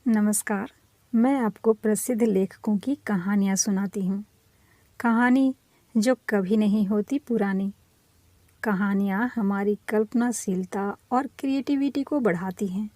नमस्कार। मैं आपको प्रसिद्ध लेखकों की कहानियाँ सुनाती हूँ। कहानी जो कभी नहीं होती पुरानी। कहानियाँ हमारी कल्पनाशीलता और क्रिएटिविटी को बढ़ाती हैं।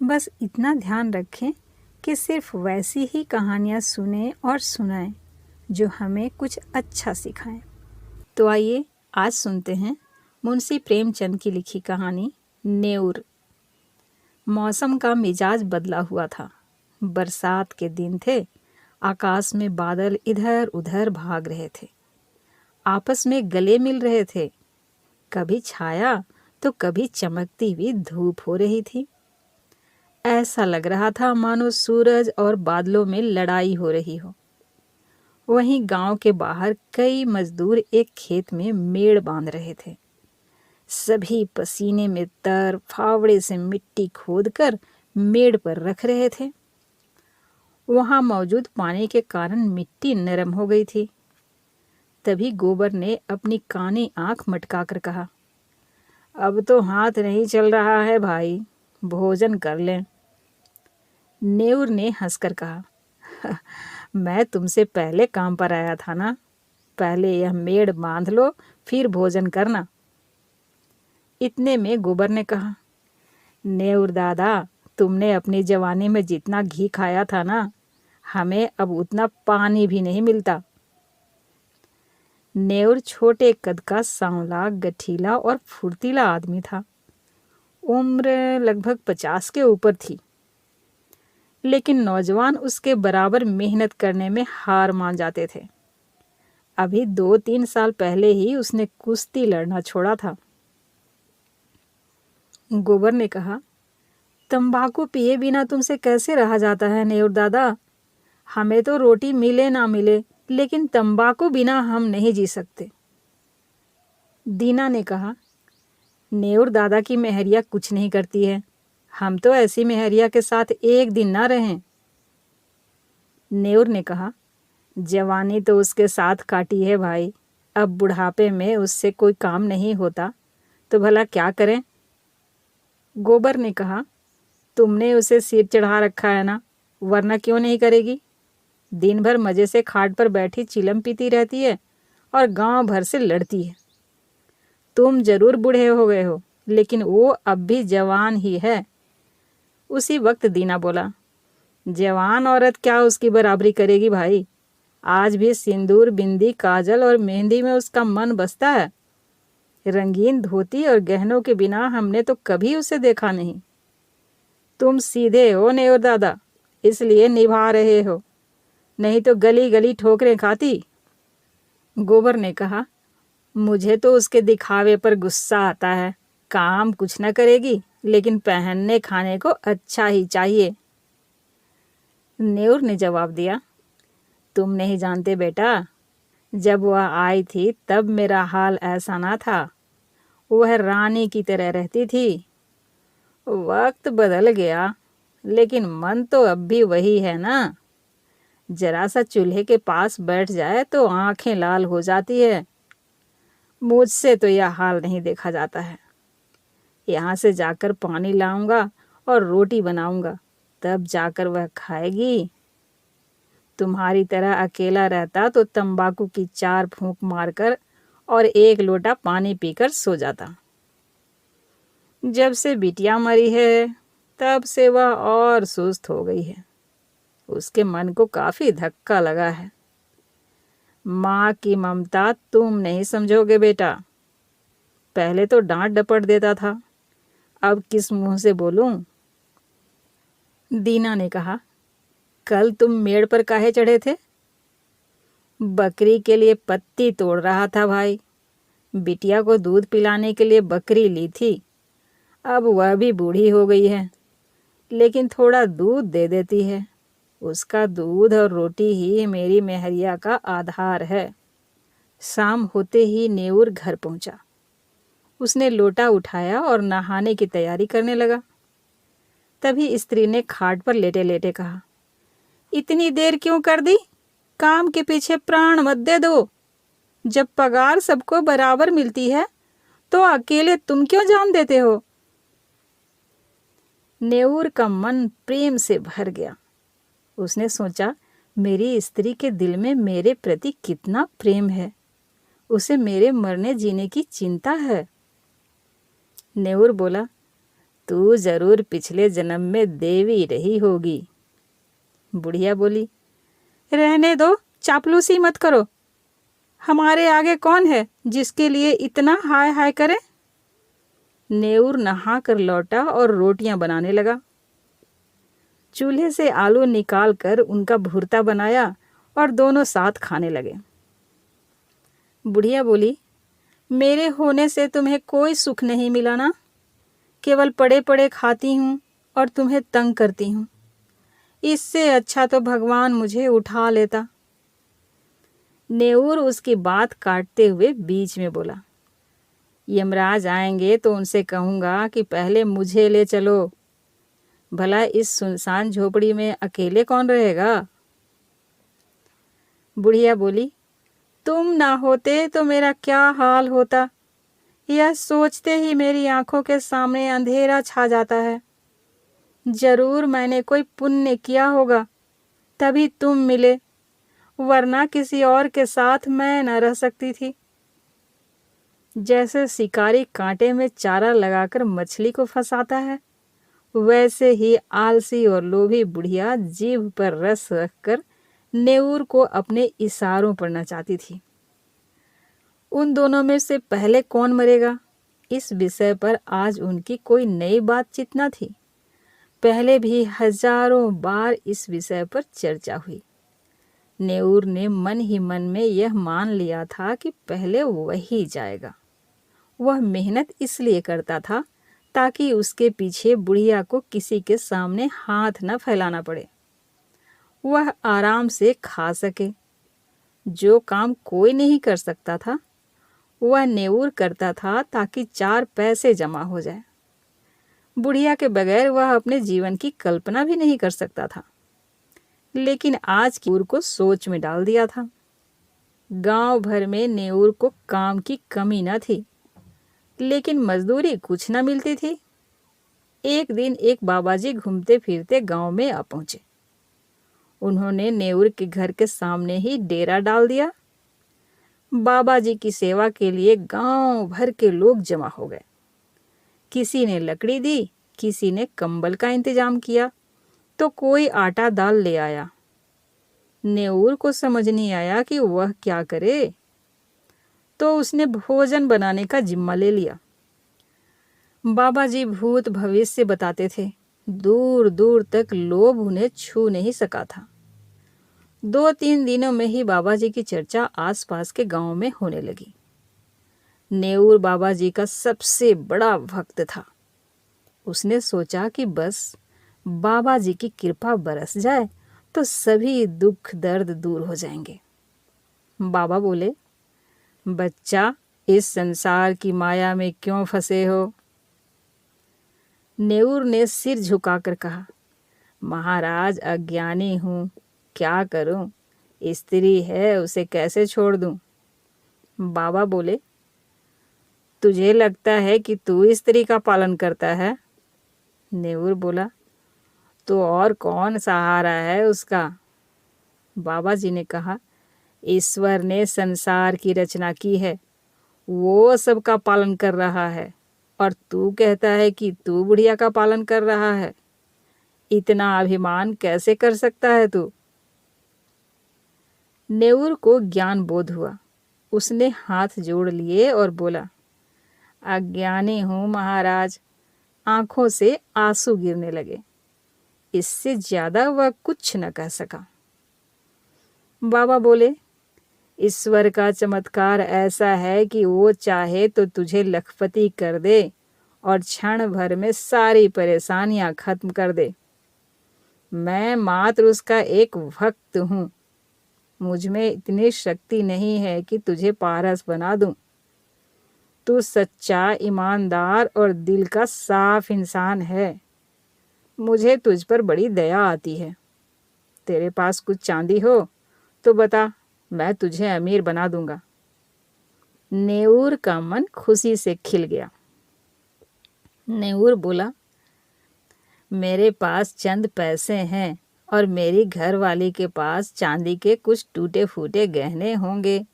बस इतना ध्यान रखें कि सिर्फ वैसी ही कहानियाँ सुनें और सुनाएं जो हमें कुछ अच्छा सिखाएं। तो आइए आज सुनते हैं मुंशी प्रेमचंद की लिखी कहानी नेउर। मौसम का मिजाज बदला हुआ था। बरसात के दिन थे। आकाश में बादल इधर उधर भाग रहे थे, आपस में गले मिल रहे थे। कभी छाया तो कभी चमकती हुई धूप हो रही थी। ऐसा लग रहा था मानो सूरज और बादलों में लड़ाई हो रही हो। वहीं गांव के बाहर कई मजदूर एक खेत में मेड़ बांध रहे थे। सभी पसीने में तर फावड़े से मिट्टी खोदकर मेड़ पर रख रहे थे। वहां मौजूद पानी के कारण मिट्टी नरम हो गई थी। तभी गोबर ने अपनी कानी आंख मटकाकर कहा, अब तो हाथ नहीं चल रहा है भाई, भोजन कर लें। नेउर ने हंसकर कहा, मैं तुमसे पहले काम पर आया था ना, पहले यह मेड़ बांध लो फिर भोजन करना। इतने में गोबर ने कहा, नेउर दादा, तुमने अपनी जवानी में जितना घी खाया था ना, हमें अब उतना पानी भी नहीं मिलता। नेउर छोटे कद का सांवला, गठीला और फुर्तीला आदमी था। उम्र लगभग 50 के ऊपर थी, लेकिन नौजवान उसके बराबर मेहनत करने में हार मान जाते थे। अभी 2-3 साल पहले ही उसने कुश्ती लड़ना छोड़ा था। गोबर ने कहा, तंबाकू पिए बिना तुमसे कैसे रहा जाता है नेउर दादा? हमें तो रोटी मिले ना मिले, लेकिन तंबाकू बिना हम नहीं जी सकते। दीना ने कहा, नेउर दादा की मेहरिया कुछ नहीं करती है, हम तो ऐसी मेहरिया के साथ एक दिन ना रहें। नेउर ने कहा, जवानी तो उसके साथ काटी है भाई, अब बुढ़ापे में उससे कोई काम नहीं होता तो भला क्या करें? गोबर ने कहा, तुमने उसे सिर चढ़ा रखा है ना, वरना क्यों नहीं करेगी? दिन भर मजे से खाट पर बैठी चिलम पीती रहती है और गांव भर से लड़ती है। तुम जरूर बूढ़े हो गए हो, लेकिन वो अब भी जवान ही है। उसी वक्त दीना बोला, जवान औरत क्या उसकी बराबरी करेगी भाई? आज भी सिंदूर, बिंदी, काजल और मेहंदी में उसका मन बसता है। रंगीन धोती और गहनों के बिना हमने तो कभी उसे देखा नहीं। तुम सीधे हो नेउर दादा, इसलिए निभा रहे हो, नहीं तो गली गली ठोकरें खाती। गोबर ने कहा, मुझे तो उसके दिखावे पर गुस्सा आता है। काम कुछ न करेगी, लेकिन पहनने खाने को अच्छा ही चाहिए। नेउर ने जवाब दिया, तुम नहीं जानते बेटा, जब वह आई थी तब मेरा हाल ऐसा ना था। वह रानी की तरह रहती थी। वक्त बदल गया, लेकिन मन तो अब भी वही है ना। जरा सा चूल्हे के पास बैठ जाए तो आंखें लाल हो जाती है। मुझसे तो यह हाल नहीं देखा जाता है। यहाँ से जाकर पानी लाऊंगा और रोटी बनाऊंगा, तब जाकर वह खाएगी। तुम्हारी तरह अकेला रहता तो तंबाकू की 4 फूंक मारकर और 1 लोटा पानी पीकर सो जाता। जब से बिटिया मरी है, तब से वह और सुस्त हो गई है। उसके मन को काफी धक्का लगा है। माँ की ममता तुम नहीं समझोगे बेटा। पहले तो डांट डपट देता था, अब किस मुंह से बोलूं? दीना ने कहा, कल तुम मेड़ पर काहे चढ़े थे? बकरी के लिए पत्ती तोड़ रहा था भाई। बिटिया को दूध पिलाने के लिए बकरी ली थी। अब वह भी बूढ़ी हो गई है, लेकिन थोड़ा दूध दे देती है। उसका दूध और रोटी ही मेरी मेहरिया का आधार है। शाम होते ही नेउर घर पहुंचा। उसने लोटा उठाया और नहाने की तैयारी करने लगा। तभी स्त्री ने खाट पर लेटे लेटे कहा, इतनी देर क्यों कर दी? काम के पीछे प्राण मत दे दो। जब पगार सबको बराबर मिलती है तो अकेले तुम क्यों जान देते हो? नेऊर का मन प्रेम से भर गया। उसने सोचा, मेरी स्त्री के दिल में मेरे प्रति कितना प्रेम है, उसे मेरे मरने जीने की चिंता है। नेऊर बोला, तू जरूर पिछले जन्म में देवी रही होगी। बुढ़िया बोली, रहने दो, चापलूसी मत करो। हमारे आगे कौन है जिसके लिए इतना हाय हाय करे। नेऊर नहा कर लौटा और रोटियां बनाने लगा। चूल्हे से आलू निकाल कर उनका भुर्ता बनाया और दोनों साथ खाने लगे। बुढ़िया बोली, मेरे होने से तुम्हें कोई सुख नहीं मिला ना, केवल पड़े पड़े खाती हूँ और तुम्हें तंग करती हूँ। इससे अच्छा तो भगवान मुझे उठा लेता। नेऊर उसकी बात काटते हुए बीच में बोला, यमराज आएंगे तो उनसे कहूँगा कि पहले मुझे ले चलो। भला इस सुनसान झोपड़ी में अकेले कौन रहेगा। बुढ़िया बोली, तुम ना होते तो मेरा क्या हाल होता। यह सोचते ही मेरी आंखों के सामने अंधेरा छा जाता है। जरूर मैंने कोई पुण्य किया होगा, तभी तुम मिले, वरना किसी और के साथ मैं न रह सकती थी। जैसे शिकारी कांटे में चारा लगाकर मछली को फंसाता है, वैसे ही आलसी और लोभी बुढ़िया जीभ पर रस रखकर नेऊर को अपने इशारों पर नचाती थी। उन दोनों में से पहले कौन मरेगा, इस विषय पर आज उनकी कोई नई बातचीत न थी। पहले भी हजारों बार इस विषय पर चर्चा हुई। नेऊर ने मन ही मन में यह मान लिया था कि पहले वही जाएगा। वह मेहनत इसलिए करता था ताकि उसके पीछे बुढ़िया को किसी के सामने हाथ न फैलाना पड़े। वह आराम से खा सके। जो काम कोई नहीं कर सकता था, वह नेऊर करता था ताकि 4 पैसे जमा हो जाए। बुढ़िया के बगैर वह अपने जीवन की कल्पना भी नहीं कर सकता था। लेकिन आज की नेऊर को सोच में डाल दिया था। गांव भर में नेऊर को काम की कमी न थी, लेकिन मजदूरी कुछ न मिलती थी। एक दिन एक बाबाजी घूमते फिरते गांव में आ पहुंचे। उन्होंने नेऊर के घर के सामने ही डेरा डाल दिया। बाबाजी की सेवा के लिए गांव भर के लोग जमा हो गए। किसी ने लकड़ी दी, किसी ने कंबल का इंतजाम किया, तो कोई आटा दाल ले आया। नेऊर को समझ नहीं आया कि वह क्या करे, तो उसने भोजन बनाने का जिम्मा ले लिया। बाबाजी भूत भविष्य बताते थे। दूर दूर तक लोभ उन्हें छू नहीं सका था। 2-3 दिनों में ही बाबाजी की चर्चा आसपास के गांव में होने लगी। नेऊर बाबाजी का सबसे बड़ा भक्त था। उसने सोचा कि बस बाबाजी की कृपा बरस जाए तो सभी दुख दर्द दूर हो जाएंगे। बाबा बोले, बच्चा, इस संसार की माया में क्यों फंसे हो। नेऊर ने सिर झुकाकर कहा, महाराज, अज्ञानी हूँ, क्या करूं। स्त्री है, उसे कैसे छोड़ दूं। बाबा बोले, तुझे लगता है कि तू स्त्री का पालन करता है। नेऊर बोला, तो और कौन सहारा है उसका। बाबा जी ने कहा, ईश्वर ने संसार की रचना की है, वो सबका पालन कर रहा है, और तू कहता है कि तू बुढ़िया का पालन कर रहा है। इतना अभिमान कैसे कर सकता है तू। नेऊर को ज्ञान बोध हुआ। उसने हाथ जोड़ लिए और बोला, अज्ञानी हूँ महाराज। आंखों से आंसू गिरने लगे। इससे ज्यादा वह कुछ न कह सका। बाबा बोले, ईश्वर का चमत्कार ऐसा है कि वो चाहे तो तुझे लखपति कर दे और क्षण भर में सारी परेशानियां खत्म कर दे। मैं मात्र उसका एक भक्त हूँ। मुझ में इतनी शक्ति नहीं है कि तुझे पारस बना दूं। तू सच्चा, ईमानदार और दिल का साफ इंसान है। मुझे तुझ पर बड़ी दया आती है। तेरे पास कुछ चांदी हो तो बता, मैं तुझे अमीर बना दूंगा। नेऊर का मन खुशी से खिल गया। नेऊर बोला, मेरे पास चंद पैसे हैं और मेरी घरवाली के पास चांदी के कुछ टूटे फूटे गहने होंगे,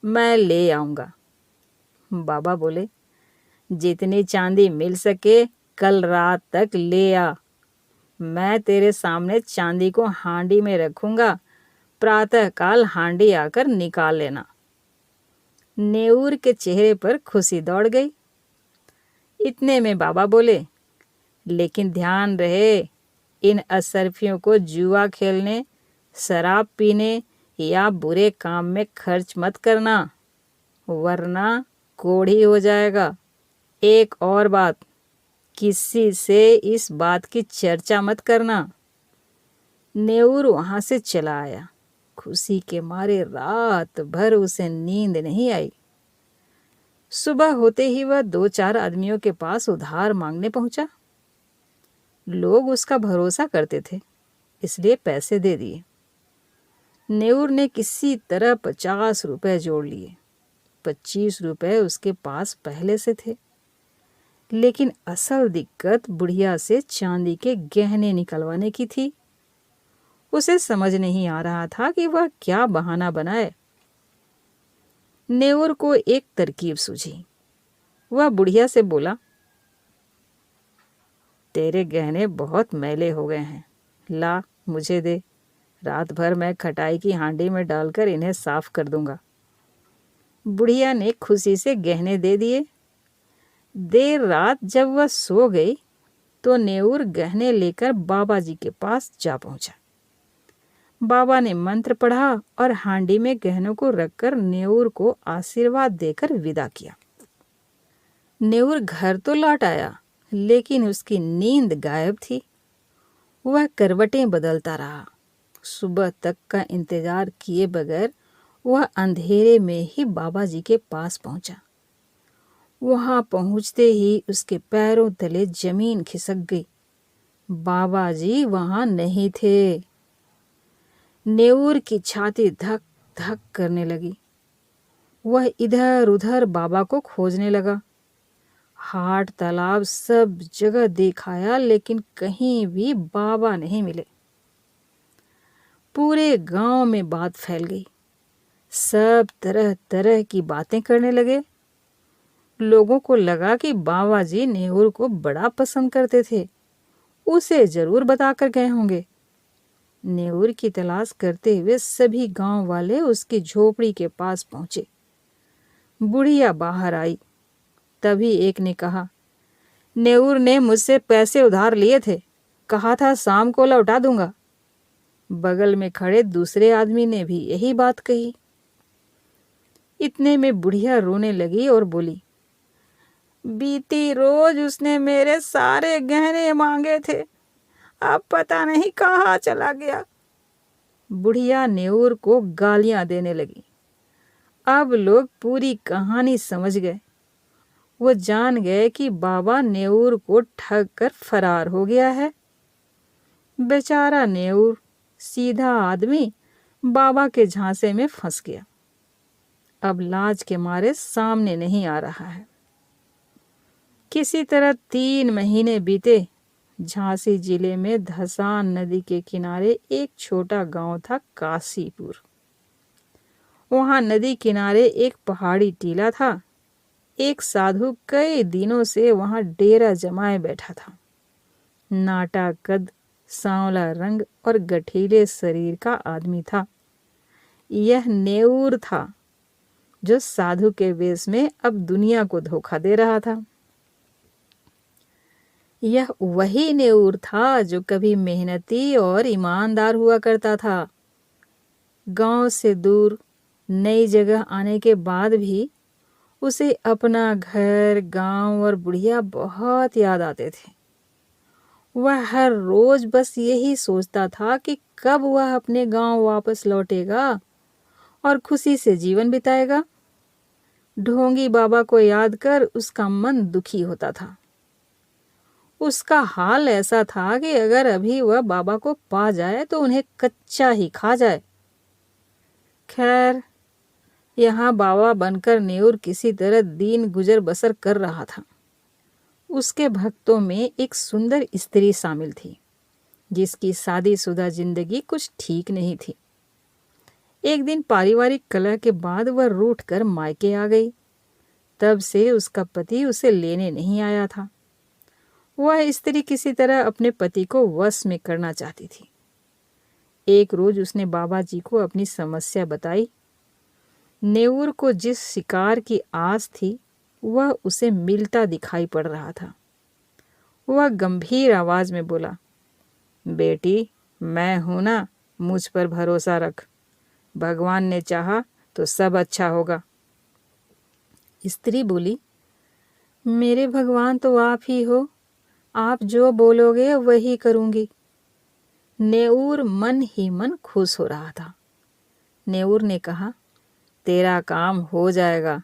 मैं ले आऊँगा। बाबा बोले, जितनी चांदी मिल सके कल रात तक ले आ। मैं तेरे सामने चांदी को हांडी में रखूँगा, प्रातःकाल हांडी आकर निकाल लेना। नेऊर के चेहरे पर खुशी दौड़ गई। इतने में बाबा बोले, लेकिन ध्यान रहे, इन असरफियों को जुआ खेलने, शराब पीने या बुरे काम में खर्च मत करना, वरना कोढ़ी हो जाएगा। एक और बात, किसी से इस बात की चर्चा मत करना। नेऊर वहां से चला आया। खुशी के मारे रात भर उसे नींद नहीं आई। सुबह होते ही वह 2-4 आदमियों के पास उधार मांगने पहुंचा। लोग उसका भरोसा करते थे, इसलिए पैसे दे दिए। नेऊर ने किसी तरह 50 रुपए जोड़ लिए। 25 रुपए उसके पास पहले से थे, लेकिन असल दिक्कत बुढ़िया से चांदी के गहने निकलवाने की थी। उसे समझ नहीं आ रहा था कि वह क्या बहाना बनाए। नेऊर को एक तरकीब सूझी। वह बुढ़िया से बोला, तेरे गहने बहुत मैले हो गए हैं, ला मुझे दे। रात भर मैं खटाई की हांडी में डालकर इन्हें साफ कर दूंगा। बुढ़िया ने खुशी से गहने दे दिए। देर रात जब वह सो गई तो नेऊर गहने लेकर बाबा जी के पास जा पहुंचा। बाबा ने मंत्र पढ़ा और हांडी में गहनों को रखकर नेऊर को आशीर्वाद देकर विदा किया। नेऊर घर तो लौट आया, लेकिन उसकी नींद गायब थी। वह करवटें बदलता रहा। सुबह तक का इंतजार किए बगैर वह अंधेरे में ही बाबा जी के पास पहुंचा। वहां पहुंचते ही उसके पैरों तले जमीन खिसक गई। बाबा जी वहां नहीं थे। नेऊर की छाती धक धक करने लगी। वह इधर उधर बाबा को खोजने लगा। हाट तालाब सब जगह देखाया, लेकिन कहीं भी बाबा नहीं मिले। पूरे गांव में बात फैल गई। सब तरह तरह की बातें करने लगे। लोगों को लगा कि बाबा जी नेऊर को बड़ा पसंद करते थे, उसे जरूर बताकर गए होंगे। नेऊर की तलाश करते हुए सभी गांव वाले उसकी झोपड़ी के पास पहुंचे। बुढ़िया बाहर आई। तभी एक ने कहा, नेऊर ने मुझसे पैसे उधार लिए थे, कहा था शाम को लौटा दूंगा। बगल में खड़े दूसरे आदमी ने भी यही बात कही। इतने में बुढ़िया रोने लगी और बोली, बीती रोज उसने मेरे सारे गहने मांगे थे, अब पता नहीं कहाँ चला गया। बुढ़िया नेऊर को गालियां देने लगी। अब लोग पूरी कहानी समझ गए। वो जान गए कि बाबा नेऊर को ठग कर फरार हो गया है। बेचारा नेऊर, सीधा आदमी, बाबा के झांसे में फंस गया। अब लाज के मारे सामने नहीं आ रहा है। किसी तरह 3 महीने बीते। झांसी जिले में धसान नदी के किनारे एक छोटा गांव था, काशीपुर। वहां नदी किनारे एक पहाड़ी टीला था। एक साधु कई दिनों से वहां डेरा जमाए बैठा था। नाटा कद, सांवला रंग और गठीले शरीर का आदमी था। यह नेऊर था, जो साधु के वेश में अब दुनिया को धोखा दे रहा था। यह वही नेऊर था जो कभी मेहनती और ईमानदार हुआ करता था। गांव से दूर नई जगह आने के बाद भी उसे अपना घर, गांव और बुढ़िया बहुत याद आते थे। वह हर रोज बस यही सोचता था कि कब वह अपने गांव वापस लौटेगा और खुशी से जीवन बिताएगा। ढोंगी बाबा को याद कर उसका मन दुखी होता था। उसका हाल ऐसा था कि अगर अभी वह बाबा को पा जाए तो उन्हें कच्चा ही खा जाए। खैर, यहाँ बाबा बनकर नेऊर किसी तरह दिन गुजर बसर कर रहा था। उसके भक्तों में एक सुंदर स्त्री शामिल थी जिसकी शादीशुदा जिंदगी कुछ ठीक नहीं थी। एक दिन पारिवारिक कलह के बाद वह रूठ कर मायके आ गई। तब से उसका पति उसे लेने नहीं आया था। वह स्त्री किसी तरह अपने पति को वश में करना चाहती थी। एक रोज उसने बाबा जी को अपनी समस्या बताई। नेऊर को जिस शिकार की आस थी वह उसे मिलता दिखाई पड़ रहा था। वह गंभीर आवाज में बोला, बेटी, मैं हूं ना, मुझ पर भरोसा रख। भगवान ने चाहा तो सब अच्छा होगा। स्त्री बोली, मेरे भगवान तो आप ही हो, आप जो बोलोगे वही करूंगी। नेऊर मन ही मन खुश हो रहा था। नेऊर ने कहा, तेरा काम हो जाएगा,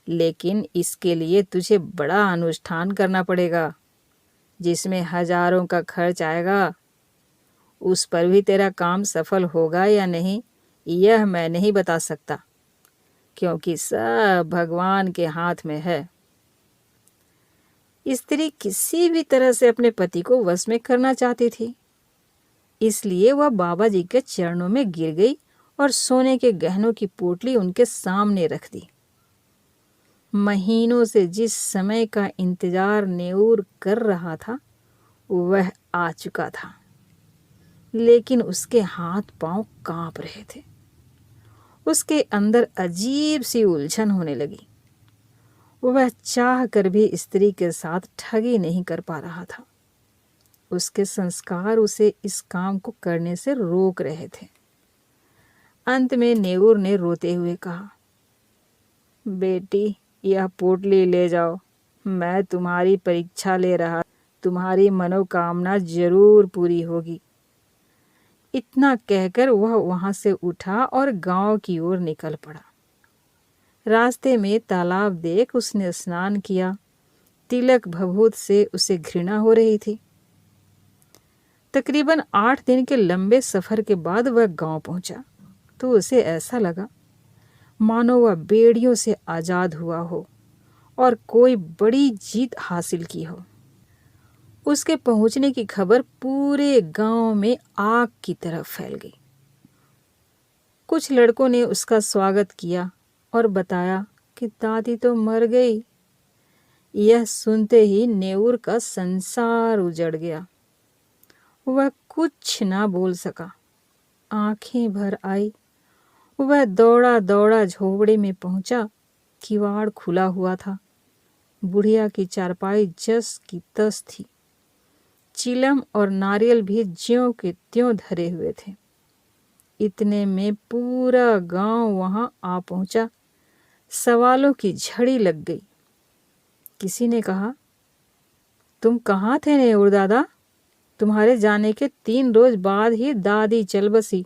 लेकिन इसके लिए तुझे बड़ा अनुष्ठान करना पड़ेगा जिसमें हजारों का खर्च आएगा। उस पर भी तेरा काम सफल होगा या नहीं यह मैं नहीं बता सकता, क्योंकि सब भगवान के हाथ में है। स्त्री किसी भी तरह से अपने पति को वश में करना चाहती थी, इसलिए वह बाबा जी के चरणों में गिर गई और सोने के गहनों की पोटली उनके सामने रख दी। महीनों से जिस समय का इंतजार नेऊर कर रहा था वह आ चुका था, लेकिन उसके हाथ पांव कांप रहे थे। उसके अंदर अजीब सी उलझन होने लगी। वह चाह कर भी स्त्री के साथ ठगी नहीं कर पा रहा था। उसके संस्कार उसे इस काम को करने से रोक रहे थे। अंत में नेऊर ने रोते हुए कहा, बेटी, यह पोटली ले जाओ, मैं तुम्हारी परीक्षा ले रहा, तुम्हारी मनोकामना जरूर पूरी होगी। इतना कहकर वह वहां से उठा और गांव की ओर निकल पड़ा। रास्ते में तालाब देख उसने स्नान किया। तिलक भभूत से उसे घृणा हो रही थी। तकरीबन 8 दिन के लंबे सफर के बाद वह गांव पहुंचा तो उसे ऐसा लगा मानो वह बेड़ियों से आजाद हुआ हो और कोई बड़ी जीत हासिल की हो। उसके पहुंचने की खबर पूरे गांव में आग की तरह फैल गई। कुछ लड़कों ने उसका स्वागत किया और बताया कि दादी तो मर गई। यह सुनते ही नेऊर का संसार उजड़ गया। वह कुछ ना बोल सका, आंखें भर आई। वह दौड़ा दौड़ा झोपड़ी में पहुंचा। किवाड़ खुला हुआ था। बुढ़िया की चारपाई जस की तस थी। चिलम और नारियल भी ज्यों के त्यों धरे हुए थे। इतने में पूरा गांव वहां आ पहुंचा। सवालों की झड़ी लग गई। किसी ने कहा, तुम कहाँ थे नेऊर दादा? तुम्हारे जाने के 3 रोज बाद ही दादी चल बसी।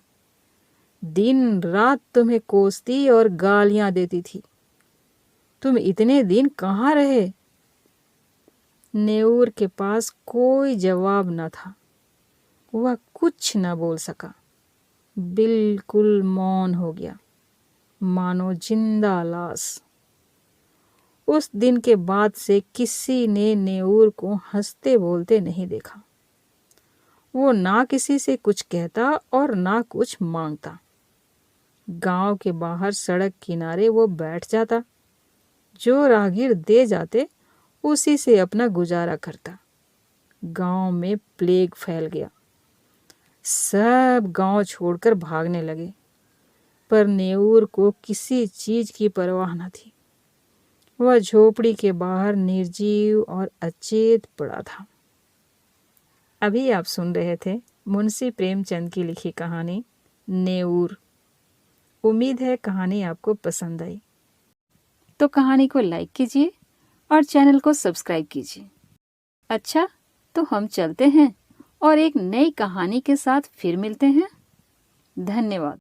दिन रात तुम्हें कोसती और गालियां देती थी। तुम इतने दिन कहाँ रहे? नेऊर के पास कोई जवाब न था। वह कुछ न बोल सका। बिल्कुल मौन हो गया, मानो जिंदा लाश। उस दिन के बाद से किसी ने नेऊर को हंसते बोलते नहीं देखा। वो ना किसी से कुछ कहता और ना कुछ मांगता। गांव के बाहर सड़क किनारे वो बैठ जाता। जो राहगीर दे जाते उसी से अपना गुजारा करता। गांव में प्लेग फैल गया। सब गांव छोड़कर भागने लगे, पर नेऊर को किसी चीज की परवाह न थी। वह झोपड़ी के बाहर निर्जीव और अचेत पड़ा था। अभी आप सुन रहे थे मुंशी प्रेमचंद की लिखी कहानी नेऊर। उम्मीद है कहानी आपको पसंद आई। तो कहानी को लाइक कीजिए और चैनल को सब्सक्राइब कीजिए। अच्छा, तो हम चलते हैं और एक नई कहानी के साथ फिर मिलते हैं। धन्यवाद।